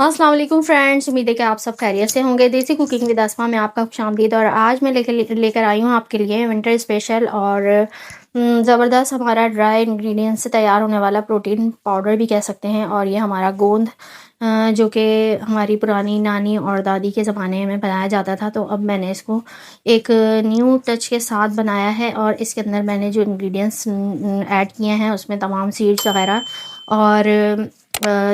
अस्सलाम वालेकुम फ्रेंड्स, उम्मीद है कि आप सब खैरियत से होंगे। देसी कुकिंग विद आसमा में आपका खुशामदीद। और आज मैं लेकर आई हूँ आपके लिए विंटर स्पेशल और ज़बरदस्त हमारा ड्राई इंग्रेडिएंट्स से तैयार होने वाला प्रोटीन पाउडर भी कह सकते हैं। और ये हमारा गोंद जो कि हमारी पुरानी नानी और दादी के ज़माने में बनाया जाता था, तो अब मैंने इसको एक न्यू टच के साथ बनाया है। और इसके अंदर मैंने जो इंग्रेडिएंट्स ऐड किए हैं उसमें तमाम सीड्स वगैरह और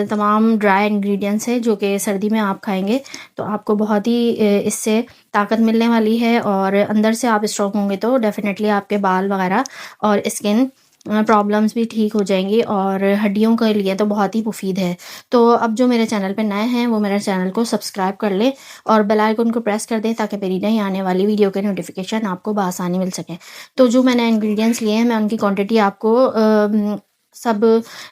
तमाम ड्राई इंग्रेडिएंट्स हैं जो कि सर्दी में आप खाएंगे तो आपको बहुत ही इससे ताकत मिलने वाली है। और अंदर से आप स्ट्रॉन्ग होंगे तो डेफिनेटली आपके बाल वगैरह और स्किन प्रॉब्लम्स भी ठीक हो जाएंगी और हड्डियों के लिए तो बहुत ही मुफीद है। तो अब जो मेरे चैनल पे नए हैं वो मेरे चैनल को सब्सक्राइब कर लें और बेल आइकन को प्रेस कर दें ताकि मेरी नई आने वाली वीडियो के नोटिफिकेशन आपको बआसानी मिल सके। तो जो मैंने इंग्रेडिएंट्स लिए हैं मैं उनकी क्वांटिटी आपको सब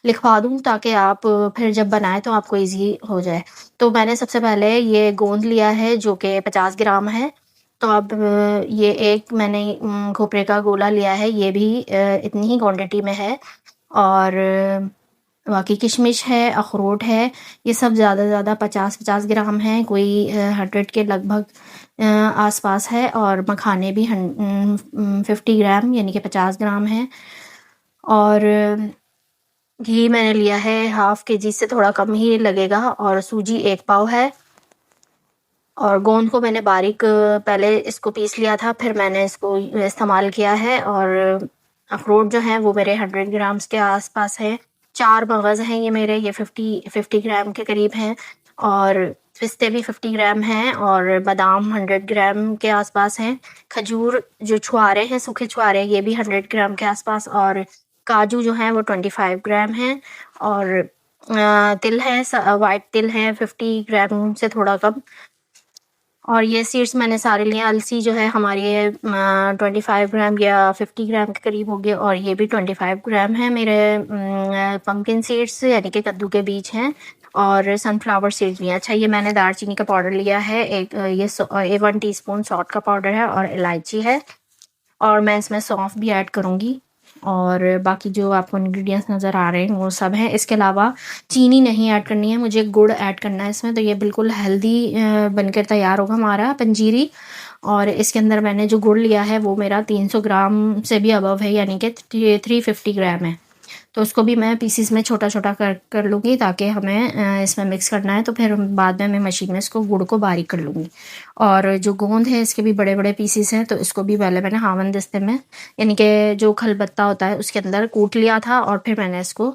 लिखवा दूँ ताकि आप फिर जब बनाएं तो आपको इजी हो जाए। तो मैंने सबसे पहले ये गोंद लिया है जो कि 50 ग्राम है। तो अब ये एक मैंने खोपरे का गोला लिया है, ये भी इतनी ही क्वांटिटी में है। और बाकी किशमिश है, अखरोट है, ये सब ज़्यादा से ज़्यादा 50-50 ग्राम है, कोई 100 के लगभग आसपास है। और मखाने भी 50 ग्राम यानी कि 50 ग्राम है। और घी मैंने लिया है हाफ केजी से थोड़ा कम ही लगेगा। और सूजी 1 पाव है। और गोंद को मैंने बारीक पहले इसको पीस लिया था, फिर मैंने इसको इस्तेमाल किया है। और अखरोट जो है वो मेरे 100 ग्राम्स के आसपास है। 4 मगज़ हैं ये मेरे, ये 50 ग्राम के करीब हैं। और पिस्ते भी 50 ग्राम हैं और बादाम 100 ग्राम के आसपास हैं। खजूर जो छुआरे हैं, सूखे छुआरे, ये भी 100 ग्राम के आसपास। और काजू जो हैं वो 25 ग्राम हैं। और तिल है, वाइट तिल है 50 ग्राम से थोड़ा कम। और ये सीड्स मैंने सारे लिए। अलसी जो है हमारी ये 25 ग्राम या 50 ग्राम के करीब होगी। और ये भी 25 ग्राम है मेरे। पंपकिन सीड्स यानी कि कद्दू के बीज हैं। और सनफ्लावर सीड्स भी हैं। अच्छा, ये मैंने दालचीनी का पाउडर लिया है एक, ये 1 टीस्पून सॉल्ट का पाउडर है और इलायची है। और मैं इसमें सौंफ भी ऐड करूँगी। और बाकी जो आपको इंग्रेडिएंट्स नज़र आ रहे हैं वो सब हैं। इसके अलावा चीनी नहीं ऐड करनी है, मुझे गुड़ ऐड करना है इसमें। तो ये बिल्कुल हेल्दी बनकर तैयार होगा हमारा पंजीरी। और इसके अंदर मैंने जो गुड़ लिया है वो मेरा 300 ग्राम से भी अबव है, यानी कि 350 ग्राम है। तो उसको भी मैं पीसीस में छोटा छोटा कर लूँगी ताकि हमें इसमें मिक्स करना है तो फिर बाद में मैं मशीन में इसको गुड़ को बारीक कर लूँगी। और जो गोंद है इसके भी बड़े बड़े पीसीस हैं, तो इसको भी पहले मैंने हावन दस्ते में यानी कि जो खलबत्ता होता है उसके अंदर कूट लिया था। और फिर मैंने इसको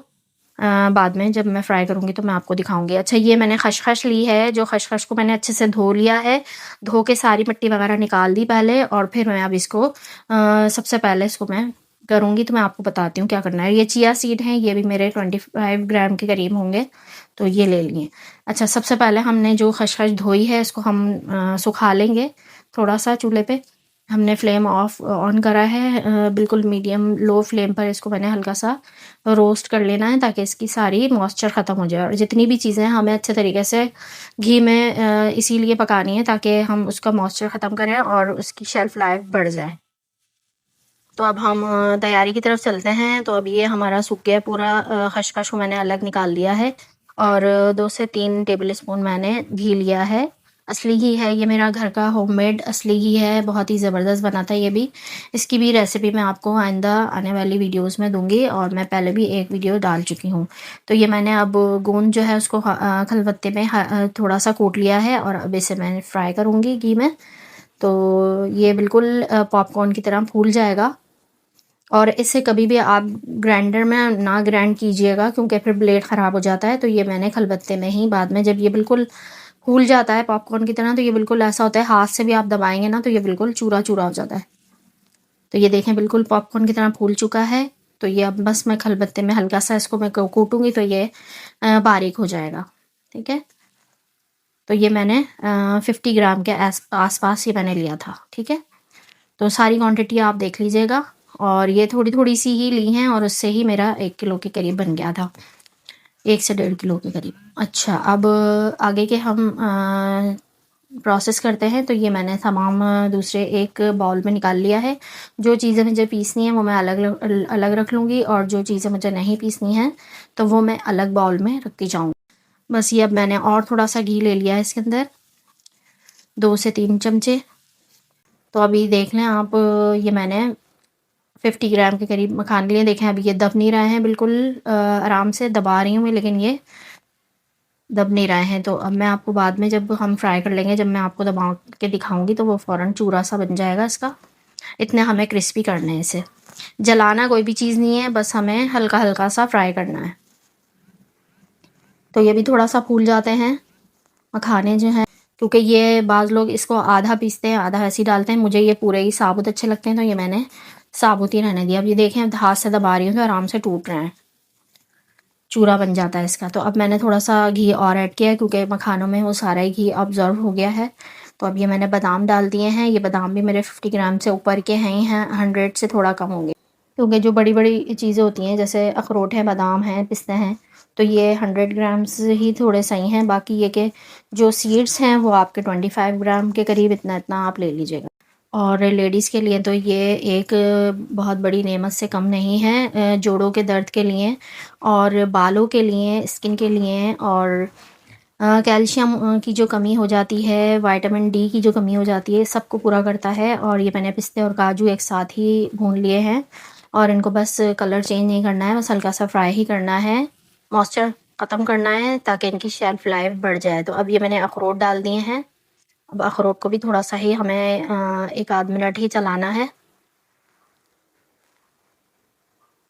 बाद में जब मैं फ्राई करूँगी तो मैं आपको दिखाऊंगी। अच्छा, ये मैंने खसखस ली है, जो खसखस को मैंने अच्छे से धो लिया है, धो के सारी मिट्टी वगैरह निकाल दी पहले। और फिर मैं अब इसको सबसे पहले इसको मैं करूँगी तो मैं आपको बताती हूँ क्या करना है। ये चिया सीड हैं, ये भी मेरे 25 ग्राम के करीब होंगे, तो ये ले लिए। अच्छा, सबसे पहले हमने जो खसखस धोई है इसको हम सुखा लेंगे थोड़ा सा चूल्हे पे। हमने फ्लेम ऑन करा है, बिल्कुल मीडियम लो फ्लेम पर इसको मैंने हल्का सा रोस्ट कर लेना है ताकि इसकी सारी मॉइस्चर ख़त्म हो जाए। और जितनी भी चीज़ें हमें अच्छे तरीके से घी में इसीलिए पकानी है ताकि हम उसका मॉइस्चर ख़त्म करें और उसकी शेल्फ़ लाइफ बढ़ जाए। तो अब हम तैयारी की तरफ चलते हैं। तो अब ये हमारा सूख गया पूरा, खसखस को मैंने अलग निकाल दिया है। और 2 से 3 टेबल स्पून मैंने घी लिया है। असली घी है ये, मेरा घर का होममेड असली घी है, बहुत ही ज़बरदस्त बनाता है ये भी। इसकी भी रेसिपी मैं आपको आइंदा आने वाली वीडियोस में दूंगी और मैं पहले भी एक वीडियो डाल चुकी हूँ। तो ये मैंने अब गोंद जो है उसको खलबत्ते में थोड़ा सा कूट लिया है और अब इसे मैं फ्राई करूँगी घी में। तो ये बिल्कुल पॉपकॉर्न की तरह फूल जाएगा। और इसे कभी भी आप ग्राइंडर में ना ग्राइंड कीजिएगा क्योंकि फिर ब्लेड ख़राब हो जाता है। तो ये मैंने खलबत्ते में ही बाद में, जब ये बिल्कुल फूल जाता है पॉपकॉर्न की तरह, तो ये बिल्कुल ऐसा होता है, हाथ से भी आप दबाएंगे ना तो ये बिल्कुल चूरा चूरा हो जाता है। तो ये देखें बिल्कुल पॉपकॉर्न की तरह फूल चुका है। तो ये अब बस मैं खलबत्ते में हल्का सा इसको मैं कूटूँगी तो ये बारीक हो जाएगा। ठीक है, तो ये मैंने 50 ग्राम के आस पास ये मैंने लिया था। ठीक है, तो सारी क्वांटिटी आप देख लीजिएगा। और ये थोड़ी थोड़ी सी ही ली हैं और उससे ही मेरा 1 किलो के करीब बन गया था, 1 से 1.5 किलो के करीब। अच्छा, अब आगे के हम प्रोसेस करते हैं। तो ये मैंने तमाम दूसरे एक बाउल में निकाल लिया है। जो चीज़ें मुझे पीसनी है वो मैं अलग अलग रख लूँगी और जो चीज़ें मुझे नहीं पीसनी हैं तो वो मैं अलग बाउल में रखती जाऊँगी। बस ये अब मैंने और थोड़ा सा घी ले लिया है इसके अंदर, 2 से 3 चमचे। तो अभी देख लें आप, ये मैंने 50 ग्राम के करीब मखान लिए। देखें अभी ये दब नहीं रहे हैं बिल्कुल, आराम से दबा रही हूँ मैं, लेकिन ये दब नहीं रहे हैं। तो अब मैं आपको बाद में जब हम फ्राई कर लेंगे, जब मैं आपको दबा के दिखाऊंगी, तो वो फ़ौरन चूरा सा बन जाएगा इसका। इतने हमें क्रिस्पी करने हैं इसे, जलाना कोई भी चीज़ नहीं है, बस हमें हल्का हल्का सा फ्राई करना है। तो ये भी थोड़ा सा फूल जाते हैं मखाने जो हैं, क्योंकि ये बाज़ लोग इसको आधा पीसते हैं आधा ऐसे ही डालते हैं। मुझे ये पूरे ही साबुत अच्छे लगते हैं, तो ये मैंने साबुत ही रहने दिया। अब ये देखें, अब हाथ से दबा रही हूँ तो आराम से टूट रहे हैं, चूरा बन जाता है इसका। तो अब मैंने थोड़ा सा घी और ऐड किया है, क्योंकि मखानों में वो सारा ही घी ऑब्जर्व हो गया है। तो अब ये मैंने बादाम डाल दिए हैं। ये बादाम भी मेरे 50 ग्राम से ऊपर के हैं 100 से थोड़ा कम होंगे, क्योंकि जो बड़ी बड़ी चीज़ें होती हैं जैसे अखरोट हैं, बादाम हैं, पिस्ते हैं, तो ये 100 ग्राम्स ही थोड़े सही हैं। बाकी ये कि जो सीड्स हैं वो आपके 25 ग्राम के करीब, इतना इतना आप ले लीजिएगा। और लेडीज़ के लिए तो ये एक बहुत बड़ी नेमत से कम नहीं है, जोड़ों के दर्द के लिए और बालों के लिए, स्किन के लिए, और कैल्शियम की जो कमी हो जाती है, विटामिन डी की जो कमी हो जाती है, सबको पूरा करता है। और ये मैंने पिस्ते और काजू एक साथ ही भून लिए हैं, और इनको बस कलर चेंज नहीं करना है, बस हल्का सा फ्राई ही करना है, मॉइस्चर ख़त्म करना है, ताकि इनकी शेल्फ़ लाइफ बढ़ जाए। तो अब ये मैंने अखरोट डाल दिए हैं। अब अखरोट को भी थोड़ा सा ही हमें 1 आध मिनट ही चलाना है।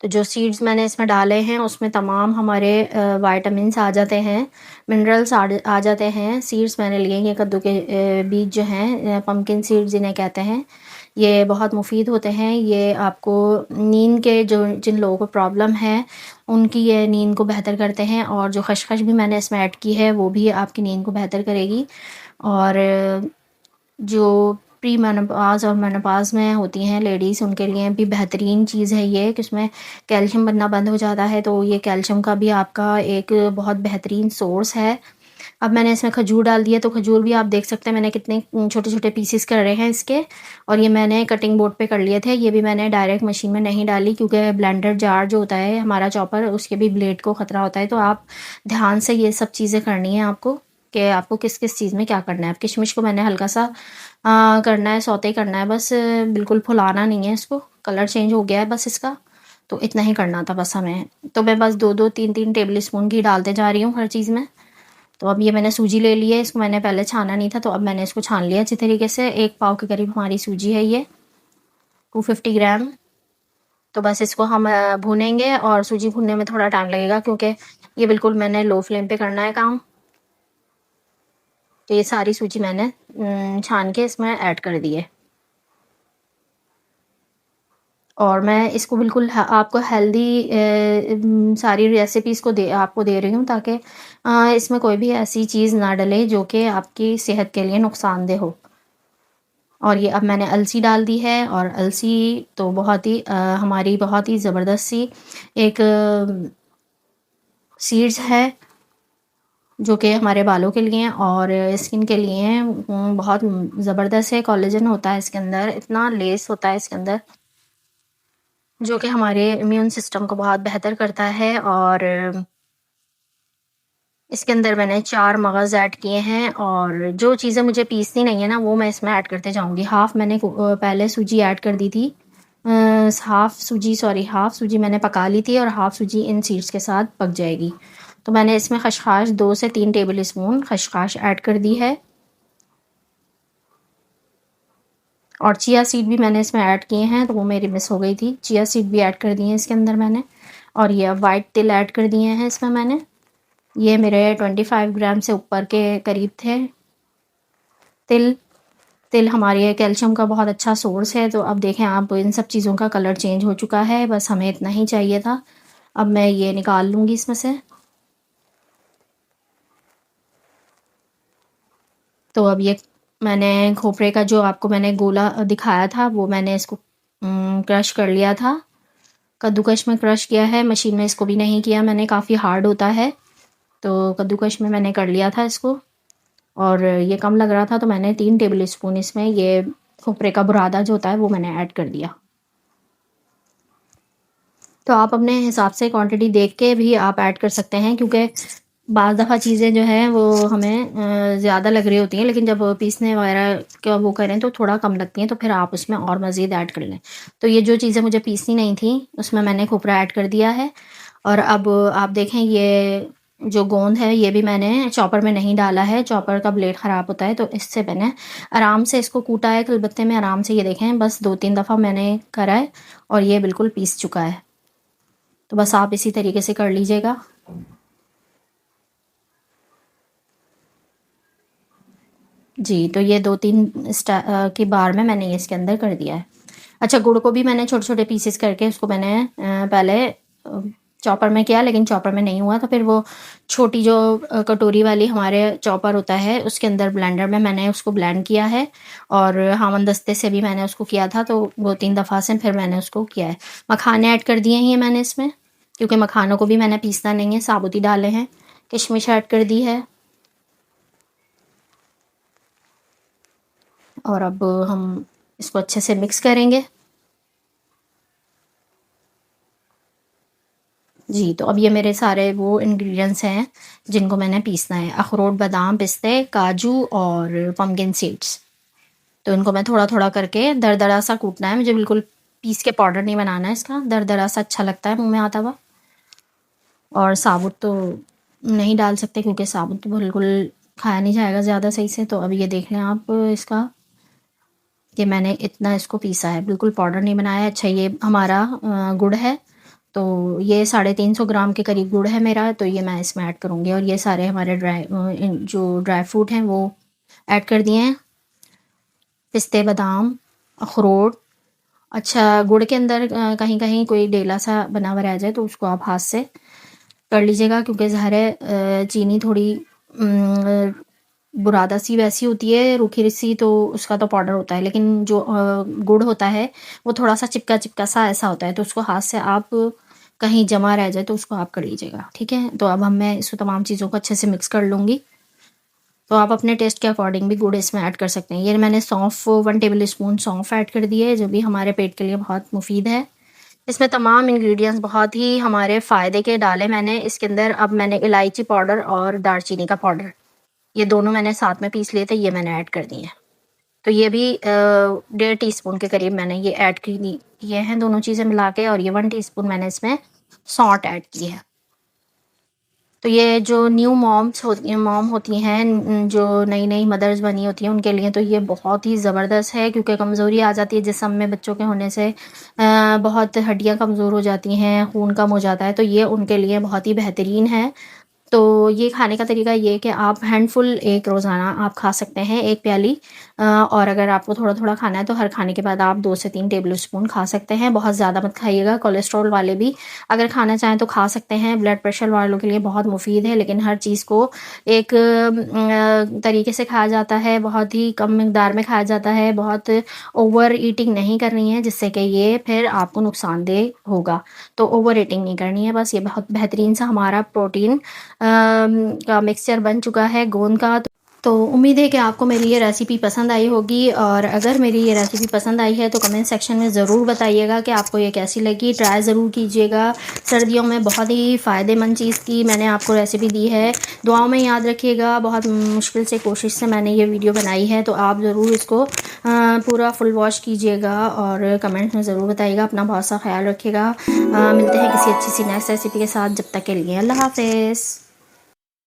तो जो सीड्स मैंने इसमें डाले हैं उसमें तमाम हमारे विटामिन्स आ जाते हैं, मिनरल्स आ जाते हैं। सीड्स मैंने लिए, ये कद्दू के बीज जो हैं, पम्पकिन सीड्स जिन्हें कहते हैं, ये बहुत मुफीद होते हैं। ये आपको नींद के जो जिन लोगों को प्रॉब्लम है उनकी ये नींद को बेहतर करते हैं। और जो खसखस भी मैंने इसमें ऐड की है वो भी आपकी नींद को बेहतर करेगी। और जो प्री मेनोपॉज़ और मेनोपॉज़ में होती हैं लेडीज़, उनके लिए भी बेहतरीन चीज़ है ये, कि उसमें कैल्शियम बनना बंद हो जाता है। तो ये कैल्शियम का भी आपका एक बहुत बेहतरीन सोर्स है। अब मैंने इसमें खजूर डाल दिया, तो खजूर भी आप देख सकते हैं मैंने कितने छोटे-छोटे पीसेस कर रहे हैं इसके, और ये मैंने कटिंग बोर्ड पे कर लिए थे। ये भी मैंने डायरेक्ट मशीन में नहीं डाली, क्योंकि ब्लेंडर जार जो होता है हमारा चॉपर, उसके भी ब्लेड को ख़तरा होता है। तो आप ध्यान से ये सब चीज़ें करनी है आपको, कि आपको किस किस चीज़ में क्या करना है। अब किशमिश को मैंने हल्का सा करना है, सौते करना है बस, बिल्कुल फुलाना नहीं है इसको। कलर चेंज हो गया है बस इसका, तो इतना ही करना था बस हमें। तो मैं बस 2-2 3-3 टेबल स्पून घी डालते जा रही हूँ हर चीज़ में। तो अब ये मैंने सूजी ले ली है, इसको मैंने पहले छाना नहीं था, तो अब मैंने इसको छान लिया अच्छी तरीके से। 1 पाव के करीब हमारी सूजी है ये, 250 ग्राम। तो बस इसको हम भूनेंगे, और सूजी भूनने में थोड़ा टाइम लगेगा, क्योंकि ये बिल्कुल मैंने लो फ्लेम पे करना है काम। तो ये सारी सूजी मैंने छान के इसमें ऐड कर दी है, और मैं इसको बिल्कुल आपको हेल्दी सारी रेसिपीज़ को आपको दे रही हूँ, ताकि इसमें कोई भी ऐसी चीज़ ना डले जो कि आपकी सेहत के लिए नुकसानदेह हो। और ये अब मैंने अलसी डाल दी है, और अलसी तो बहुत ही हमारी बहुत ही ज़बरदस्त सी एक सीड्स है, जो कि हमारे बालों के लिए और स्किन के लिए बहुत ज़बरदस्त है। कोलेजन होता है इसके अंदर, इतना लेस होता है इसके अंदर, जो कि हमारे इम्यून सिस्टम को बहुत बेहतर करता है। और इसके अंदर मैंने 4 मगज़ ऐड किए हैं, और जो चीज़ें मुझे पीसनी नहीं है ना, वो मैं इसमें ऐड करते जाऊँगी। हाफ़ मैंने पहले सूजी ऐड कर दी थी, हाफ़ सूजी मैंने पका ली थी, और हाफ़ सूजी इन सीड्स के साथ पक जाएगी। तो मैंने इसमें खसखस 2 से 3 टेबल स्पून खसखस ऐड कर दी है, और चिया सीड भी मैंने इसमें ऐड किए हैं, तो वो मेरी मिस हो गई थी। चिया सीड भी ऐड कर दिए हैं इसके अंदर मैंने, और ये वाइट तिल ऐड कर दिए हैं इसमें मैंने। ये मेरे 25 ग्राम से ऊपर के करीब थे तिल। तिल हमारे कैल्शियम का बहुत अच्छा सोर्स है। तो अब देखें आप, इन सब चीज़ों का कलर चेंज हो चुका है, बस हमें इतना ही चाहिए था। अब मैं ये निकाल लूँगी इसमें से। तो अब ये मैंने खोपरे का जो आपको मैंने गोला दिखाया था, वो मैंने इसको क्रश कर लिया था, कद्दूकश में क्रश किया है, मशीन में इसको भी नहीं किया मैंने, काफ़ी हार्ड होता है। तो कद्दूकश में मैंने कर लिया था इसको, और ये कम लग रहा था, तो मैंने 3 टेबल स्पून इसमें ये खोपरे का बुरादा जो होता है वो मैंने ऐड कर दिया। तो आप अपने हिसाब से क्वांटिटी देख के भी आप ऐड कर सकते हैं, क्योंकि बाज़ दफ़ा चीज़ें जो हैं वो हमें ज़्यादा लग रही होती हैं, लेकिन जब पीसने वगैरह का वो करें तो थोड़ा कम लगती हैं, तो फिर आप उसमें और मज़ीद ऐड कर लें। तो ये जो चीज़ें मुझे पीसनी नहीं थी उसमें मैंने खोपरा ऐड कर दिया है। और अब आप देखें ये जो गोंद है ये भी मैंने चॉपर में नहीं डाला है, चॉपर का ब्लेड ख़राब होता है, तो इससे मैंने आराम से इसको कूटा है खलबत्ते में आराम से। ये देखें बस 2-3 दफ़ा मैंने करा है और ये बिल्कुल पीस चुका है। तो बस आप इसी तरीके से कर लीजिएगा। जी, तो ये 2-3 की बार में मैंने ये इसके अंदर कर दिया है। अच्छा, गुड़ को भी मैंने छोटे-छोटे पीसेस करके उसको मैंने पहले चॉपर में किया, लेकिन चॉपर में नहीं हुआ तो फिर वो छोटी जो कटोरी वाली हमारे चॉपर होता है उसके अंदर ब्लेंडर में मैंने उसको ब्लेंड किया है। और हामन दस्ते से भी मैंने उसको किया था, तो 2-3 दफ़ा से फिर मैंने उसको किया है। मखाने ऐड कर दिए हैं मैंने इसमें, क्योंकि मखानों को भी मैंने पीसना नहीं है, साबुत ही डाले हैं। किशमिश ऐड कर दी है। और अब हम इसको अच्छे से मिक्स करेंगे। जी, तो अब ये मेरे सारे वो इंग्रेडिएंट्स हैं जिनको मैंने पीसना है। अखरोट, बादाम, पिस्ते, काजू और पम्पकिन सीड्स। तो इनको मैं थोड़ा-थोड़ा करके दरदरा सा कूटना है, मुझे बिल्कुल पीस के पाउडर नहीं बनाना है इसका, दरदरा सा अच्छा लगता है मुँह में आता हुआ। और साबुत तो नहीं डाल सकते क्योंकि साबुत तो बिल्कुल खाया नहीं जाएगा ज़्यादा सही से। तो अब ये देख लें आप इसका कि मैंने इतना इसको पीसा है, बिल्कुल पाउडर नहीं बनाया है। अच्छा, ये हमारा गुड़ है, तो ये 350 ग्राम के करीब गुड़ है मेरा, तो ये मैं इसमें ऐड करूँगी। और ये सारे हमारे जो ड्राई फ्रूट हैं वो ऐड कर दिए हैं, पिस्ते, बादाम, अखरोट। अच्छा, गुड़ के अंदर कहीं-कहीं कोई ढेला सा बना हुआ रह जाए तो उसको आप हाथ से कर लीजिएगा, क्योंकि ज़ाहिर है चीनी थोड़ी बुरादा सी वैसी होती है, रूखी सी, तो उसका तो पाउडर होता है, लेकिन जो गुड़ होता है वो थोड़ा सा चिपका-चिपका सा ऐसा होता है, तो उसको हाथ से आप कहीं जमा रह जाए तो उसको आप कर लीजिएगा, ठीक है? तो अब मैं इसको तमाम चीज़ों को अच्छे से मिक्स कर लूँगी। तो आप अपने टेस्ट के अकॉर्डिंग भी गुड़ इसमें ऐड कर सकते हैं। ये मैंने सौंफ 1 टेबल स्पून सौंफ ऐड कर दी है, जो भी हमारे पेट के लिए बहुत मुफीद है। इसमें तमाम इंग्रेडिएंट्स बहुत ही हमारे फ़ायदे के डाले मैंने इसके अंदर। अब मैंने इलायची पाउडर और दालचीनी का पाउडर, ये दोनों मैंने साथ में पीस लिए थे, ये मैंने ऐड कर दिए हैं। तो ये भी 1.5 टीस्पून के करीब मैंने ये ऐड किए हैं दोनों चीज़ें मिला के। और ये 1 टीस्पून मैंने इसमें सौंठ ऐड की है। तो ये जो न्यू मॉम होती हैं, जो नई-नई मदर्स बनी होती हैं, उनके लिए तो ये बहुत ही ज़बरदस्त है, क्योंकि कमज़ोरी आ जाती है जिस्म में बच्चों के होने से। बहुत हड्डियाँ कमज़ोर हो जाती हैं, खून कम हो जाता है, तो ये उनके लिए बहुत ही बेहतरीन है। तो ये खाने का तरीका ये है कि आप हैंडफुल एक रोज़ाना आप खा सकते हैं, 1 प्याली। और अगर आपको थोड़ा-थोड़ा खाना है तो हर खाने के बाद आप 2 से 3 टेबल स्पून खा सकते हैं। बहुत ज़्यादा मत खाइएगा, कोलेस्ट्रॉल वाले भी अगर खाना चाहें तो खा सकते हैं, ब्लड प्रेशर वालों के लिए बहुत मुफ़ीद है। लेकिन हर चीज़ को एक तरीके से खाया जाता है, बहुत ही कम मिकदार में खाया जाता है, बहुत ओवर ईटिंग नहीं करनी है, जिससे कि ये फिर आपको नुकसानदेह होगा। तो ओवर ईटिंग नहीं करनी है, बस ये बहुत बेहतरीन सा हमारा प्रोटीन का मिक्सचर बन चुका है गोंद का। तो उम्मीद है कि आपको मेरी ये रेसिपी पसंद आई होगी, और अगर मेरी ये रेसिपी पसंद आई है तो कमेंट सेक्शन में ज़रूर बताइएगा कि आपको ये कैसी लगी। ट्राई ज़रूर कीजिएगा, सर्दियों में बहुत ही फ़ायदेमंद चीज़ की मैंने आपको रेसिपी दी है। दुआओं में याद रखिएगा, बहुत मुश्किल से कोशिश से मैंने ये वीडियो बनाई है, तो आप ज़रूर इसको पूरा फुल वॉच कीजिएगा और कमेंट में ज़रूर बताइएगा। अपना बहुत सा ख्याल रखिएगा। मिलते हैं किसी अच्छी सी नेक्स्ट रेसिपी के साथ, जब तक के लिए अल्लाह हाफ़िज़।